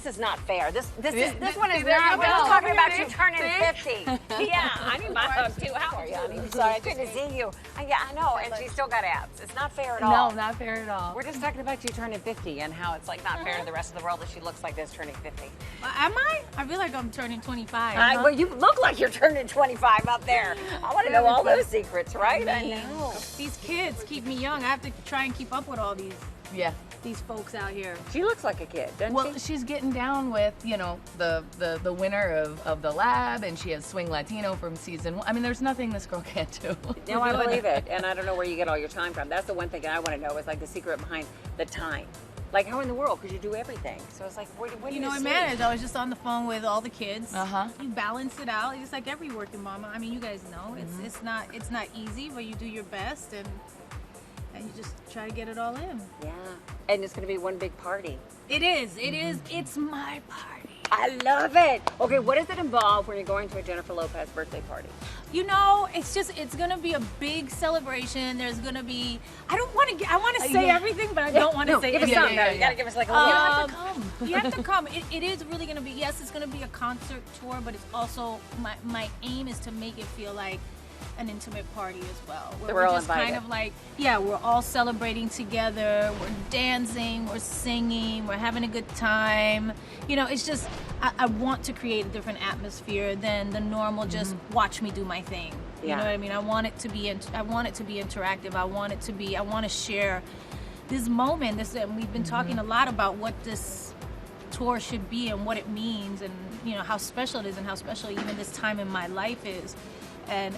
This is not fair. This one is there not. you We're go. just talking about you See? turning 50. Yeah, I need my hug too. How are you, honey? I'm sorry, I couldn't see you. Yeah, I know, and she's still got abs. It's not fair at all. No, not fair at all. We're just talking about you turning 50 and how it's like not fair to the rest of the world that she looks like this turning 50. Am I? I feel like I'm turning 25. Well, you look like you're turning 25 up there. I want to know all those secrets, right? I know. These kids keep me young. I have to try and keep up with all these folks out here. She looks like a kid, doesn't Well, she? she's getting down with, you know, the winner of the lab, and she has Swing Latino from season 1. I mean, there's nothing this girl can't do. No, I believe it, and I don't know where you get all your time from. That's the one thing I want to know is like the secret behind the time. Like how in the world? Because you do everything. So it's like, what do you I see? managed. I was just on the phone with all the kids. Uh-huh. You balance it out. It's like every working mama. I mean, you guys know it's not easy, but you do your best and you just try to get it all in. Yeah, and it's going to be one big party. It is. It is. It's my party. I love it. Okay, what does it involve when you're going to a Jennifer Lopez birthday party? You know, it's gonna be a big celebration. There's gonna be. I want to say everything, but I don't want to say give us everything. some. You got to give us like a little. You have to come. You have to come. It is really gonna be. Yes, it's gonna be a concert tour, but it's also my aim is to make it feel like an intimate party as well. So we're all just invited. kind of like, we're all celebrating together. We're dancing. We're singing. We're having a good time. You know, it's just I want to create a different atmosphere than the normal. Just watch me do my thing. You know what I mean? I want it to be. I want it to be interactive. I want it to be. I want to share this moment. And we've been talking a lot about what this tour should be and what it means, and you know how special it is, and how special even this time in my life is. And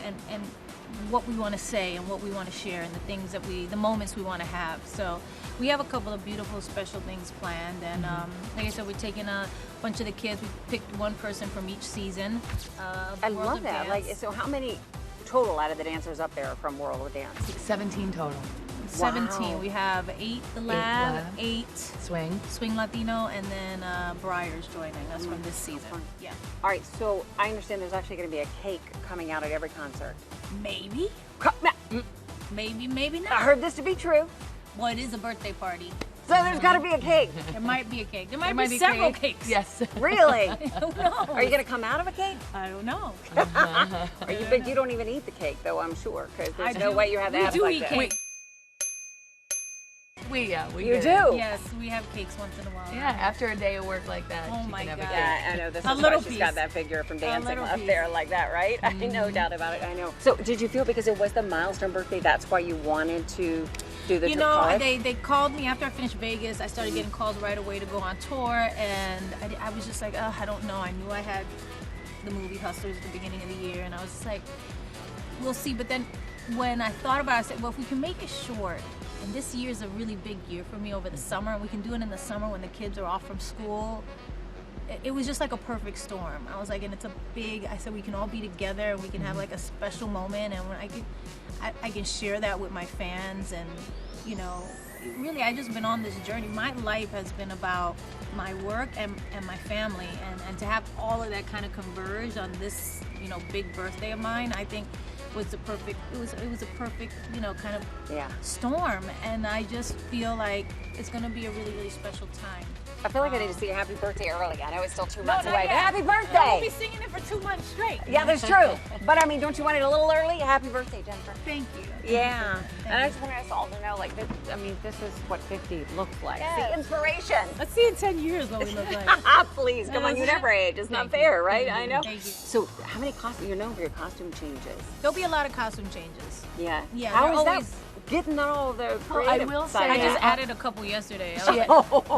what we want to say and what we want to share and the moments we want to have. So we have a couple of beautiful special things planned, and like I said, we're taking a bunch of the kids. We picked one person from each season. I love that. Like, so how many total out of the dancers up there are from World of Dance? 17 total. 17. Wow. We have 8 the lab, 8 Swing Latino, and then Briar's joining us from this season. Yeah. All right, so I understand there's actually going to be a cake coming out at every concert. Maybe. Maybe not. I heard this to be true. Well, it is a birthday party. So there's got to be a cake. There might be a cake. There might be several cakes. Yes. Really? I don't know. Are you going to come out of a cake? I don't know. But you don't even eat the cake, though, I'm sure, because there's no do. way you have We abs do like eat that. cake. We You do. do? Yes, we have cakes once in a while. Yeah, after a day of work like that, Oh she my can have a God. cake. Yeah, I know. This A is why little she's got piece. that figure from dancing little up piece. there like that, right? I no doubt about it. I know. So did you feel because it was the milestone birthday, that's why you wanted to do the You know, college? they called me after I finished Vegas. I started getting calls right away to go on tour, and I was just like, I don't know. I knew I had the movie Hustlers at the beginning of the year, and I was just like, we'll see. But then when I thought about it, I said, well, if we can make it short, and this year is a really big year for me over the summer, and we can do it in the summer when the kids are off from school. It was just like a perfect storm. I was like, and it's a big, I said we can all be together and we can have like a special moment, and when I can share that with my fans. And you know, really, I just been on this journey. My life has been about my work and my family, and to have all of that kind of converge on this, you know, big birthday of mine, I think was the perfect, it was a perfect, you know, kind of storm. And I just feel like it's gonna be a really, really special time. I feel like I need to see a happy birthday early. I know it's still 2 months not away, but yet. happy birthday! I won't be singing it for 2 months straight. Yeah, that's true. But I mean, don't you want it a little early? Happy birthday, Jennifer. Thank you. Yeah. Thank And I you. just want us all to know, like, this, I mean, this is what 50 looks like. Yes. The inspiration. Let's see in 10 years what we look like. Please, come on, you never age. It's not Thank you. fair, right? I know. Thank you. So, how many costumes? You're known for your costume changes. There'll be a lot of costume changes. Yeah. Yeah, How they're is always- that? Getting all the Well, I creative will side. say I just Yeah. added a couple yesterday.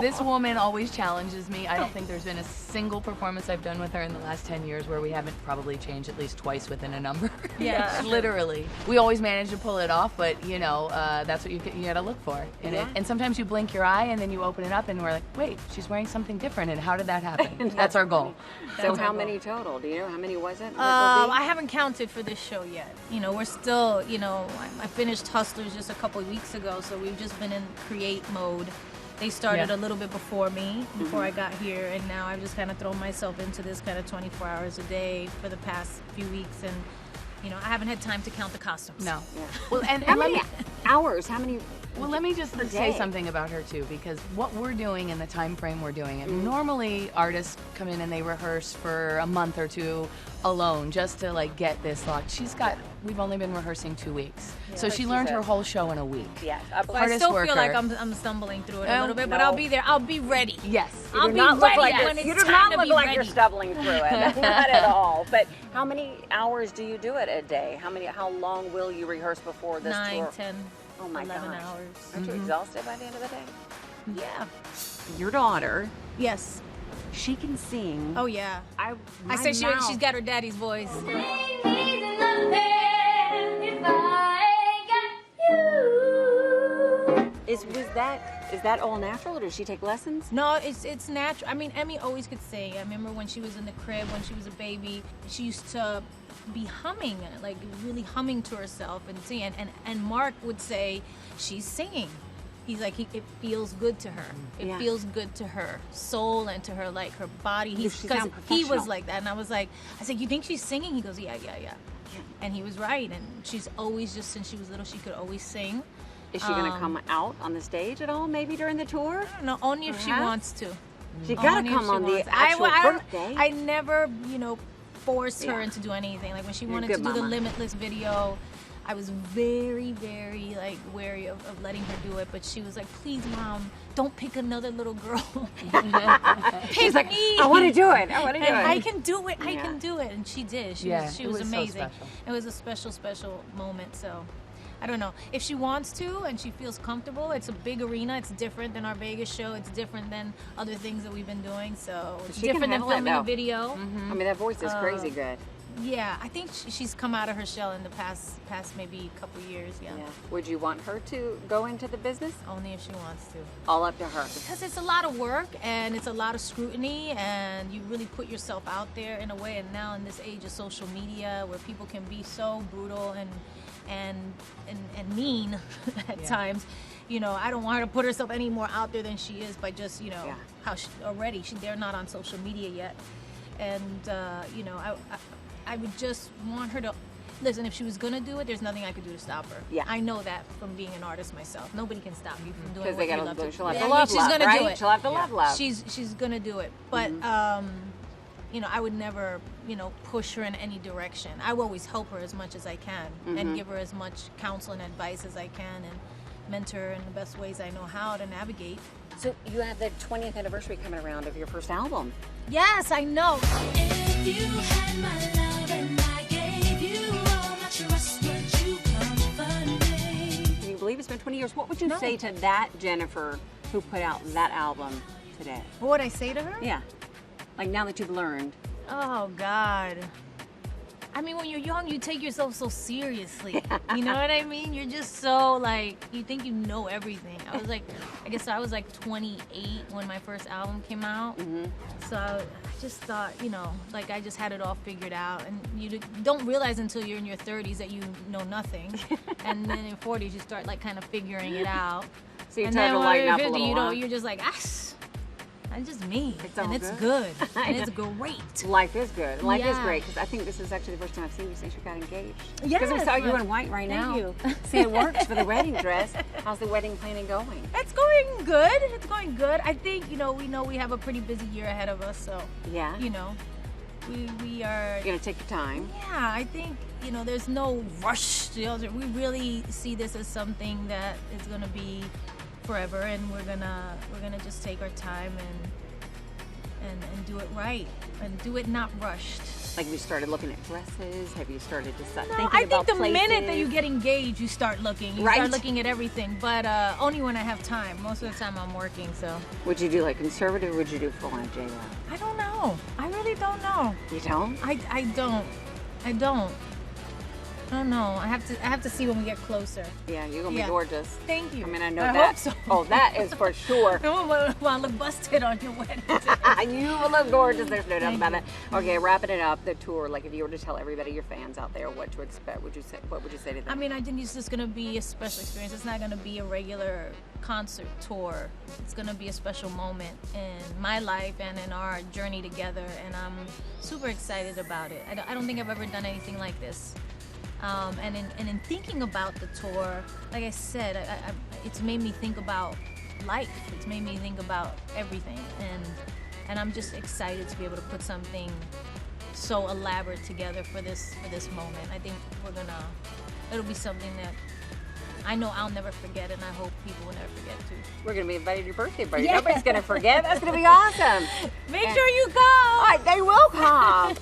This woman always challenges me. I don't think there's been a single performance I've done with her in the last 10 years where we haven't probably changed at least twice within a number. Yeah. Literally. We always manage to pull it off, but you know, that's what you gotta look for in it. And sometimes you blink your eye and then you open it up and we're like, wait, she's wearing something different, and how did that happen? That's our goal. So how many total? Do you know how many was it? I haven't counted for this show yet. You know, we're still, you know, I finished Hustlers just a couple of weeks ago, so we've just been in create mode. They started a little bit before me, before I got here, and now I've just kind of thrown myself into this kind of 24 hours a day for the past few weeks, and you know, I haven't had time to count the costumes. No. Yeah. Well, and How many hours? How many Well, let me just per say day. something about her too, because what we're doing in the time frame we're doing it. Normally, artists come in and they rehearse for a month or two alone just to like get this locked. We've only been rehearsing 2 weeks, so she learned her whole show in a week. Yes. I still feel like I'm stumbling through it a little bit, but I'll be there. I'll be ready. Yes. I'll be not look ready like when it's you do time not to look be like ready. you're stumbling through it. Not at all. But how many hours do you do it a day? How long will you rehearse before this 9, tour? 10, Oh my 11 gosh. hours. Aren't you exhausted by the end of the day? Yeah. Your daughter, Yes. she can sing. Oh yeah. I my say mouth- she's got her daddy's voice. Is that all natural, or does she take lessons? No, it's natural. I mean, Emmy always could sing. I remember when she was in the crib, when she was a baby, she used to be humming, like really humming to herself and singing. And Mark would say, she's singing. He's like, it feels good to her. It Yeah. feels good to her soul and to her, like her body. She Because sound he was professional. like that. And I said, you think she's singing? He goes, yeah. And he was right. And she's always, just since she was little, she could always sing. Is she going to come out on the stage at all, maybe during the tour? I don't know, only if she Perhaps? wants to. She got to Only if come she on the wants. actual birthday. I never, forced her Yeah. into doing anything. Like when she You're a wanted good to do the mama. Limitless video, I was very, very like wary of letting her do it. But she was like, "Please, Mom, don't pick another little girl. She's like, me. I want to do it. I want to do And it. I can do it. I Yeah. can do it." And she did. She Yeah, was it was so amazing. special. It was a special moment. So. I don't know. If she wants to and she feels comfortable, it's a big arena. It's different than our Vegas show. It's different than other things that we've been doing. So it's She can different than handle it, filming though. a video. I mean, that voice is crazy good. Yeah, I think she's come out of her shell in the past maybe couple years. Yeah. Yeah. Would you want her to go into the business? Only if she wants to. All up to her. Because it's a lot of work and it's a lot of scrutiny, and you really put yourself out there in a way. And now in this age of social media, where people can be so brutal and mean at times, I don't want her to put herself any more out there than she is by just how they're not on social media yet, and I would just want her to listen. If she was gonna do it, there's nothing I could do to stop her. Yeah. I know that from being an artist myself. Nobody can stop you from doing Because what they you got love to. to. She'll have Yeah, to love, she's love, gonna right? do it. She'll have to love. She's gonna do it, but I would never push her in any direction. I will always help her as much as I can and give her as much counsel and advice as I can and mentor her in the best ways I know how to navigate. So you have the 20th anniversary coming around of your first album. Yes, I know. If you had my love and I gave you all my trust, would you comfort me? Can you believe it's been 20 years? What would you No. say to that Jennifer who put out that album today? What would I say to her? Yeah. Like now that you've learned. Oh, God. I mean, when you're young, you take yourself so seriously. You know what I mean? You're just so, like, you think you know everything. I guess I was like 28 when my first album came out. So I just thought, like I just had it all figured out. And you don't realize until you're in your 30s that you know nothing. And then in 40s, you start, like, kind of figuring it out. So you And try then to when lighten you're up a 50, little, huh? you're just like, it's just me. It's all and it's good. good. And it's great. Life is good. Life is Yeah. great because I think this is actually the first time I've seen you since you got engaged. Yes. Because I saw you in white right Thank now. you. See, it works for the wedding dress. How's the wedding planning going? It's going good. It's going good. I think, we know we have a pretty busy year ahead of us, so, Yeah. we are, You're going to take your time. yeah, I think, there's no rush. We really see this as something that is going to be forever, and we're gonna just take our time and do it right and do it not rushed. Like, you started looking at dresses? Have you started to start No, thinking I about think the places? minute that you get engaged, you start looking. You Right. start looking at everything, but only when I have time. Most of the time I'm working, so. Would you do like conservative or would you do full on J-Lo? I don't know. I really don't know. You don't? I don't. I don't know. I have to see when we get closer. Yeah, you're going to Yeah. be gorgeous. Thank you. I mean, I know I that. hope so. Oh, that is for sure. I don't want to look busted on your wedding day. You will look gorgeous. There's no doubt Thank about you. it. Okay, wrapping it up, the tour. Like, if you were to tell everybody, your fans out there, what to expect, what would you say to them? I mean, I think it's just going to be a special experience. It's not going to be a regular concert tour. It's going to be a special moment in my life and in our journey together, and I'm super excited about it. I don't think I've ever done anything like this. And in thinking about the tour, like I said, it's made me think about life. It's made me think about everything, and I'm just excited to be able to put something so elaborate together for this moment. I think it'll be something that I know I'll never forget, and I hope people will never forget too. We're going to be invited to your birthday party. Nobody's going to forget. That's going to be awesome. Make sure you go. All right, they will come.